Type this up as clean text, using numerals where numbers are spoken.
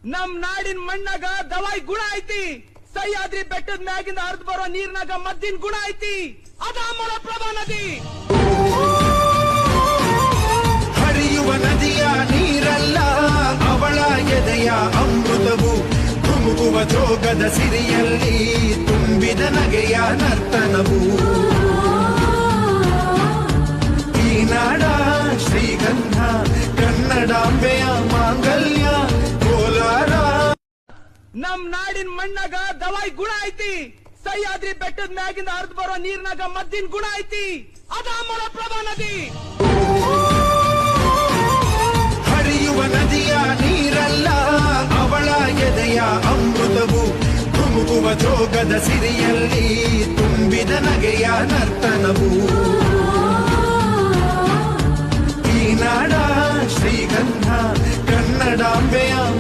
ನಮ್ ನಾಡಿನ ಮಣ್ಣಾಗ ದವಾಯಿ ಗುಣ ಐತಿ, ಸಹ್ಯಾದ್ರಿ ಬೆಟ್ಟದ ಮ್ಯಾಗಿಂದ ಹರಿದು ಬರೋ ನೀರ್ನಾಗ ಮದ್ದಿನ ಗುಣ ಐತಿ, ಅದ ಮಲಪ್ರಭಾ ನದಿ. ಹರಿಯುವ ನದಿಯ ನೀರಲ್ಲ, ಅವಳ ಎದೆಯ ಅಮೃತವು, ಧುಮುಕುವ ಜೋಗದ ಸಿರಿಯಲ್ಲಿ ತುಂಬಿದ ನಗೆಯ ನರ್ತನವು. ಈ ನಾಡ ಶ್ರೀಗಂಧ, ಕನ್ನಡಾಂಬೆಯ ಮಾಂಗಲ್ಯ, ಕೋಲಾರ. ನಮ್ ನಾಡಿನ ಮಣ್ಣಾಗ ದವಾಯಿ ಗುಣ ಐತಿ, ಸಹ್ಯಾದ್ರಿ ಬೆಟ್ಟದ ಮ್ಯಾಗಿಂದ ಹರಿದು ಬರೋ ನೀರ್ನಾಗ ಮದ್ದಿನ ಗುಣ ಐತಿ, ಅದ ಮಲಪ್ರಭಾ ನದಿ. ಹರಿಯುವ ನದಿಯ ನೀರಲ್ಲ, ಅವಳ ಎದೆಯ ಅಮೃತವು, ಧುಮುಕುವ ಜೋಗದ ಸಿರಿಯಲ್ಲಿ ತುಂಬಿದ ನಗೆಯ ನರ್ತನವು. ಈ ನಾಡ ಶ್ರೀಗಂಧ, ಕನ್ನಡಾಂಬೆಯ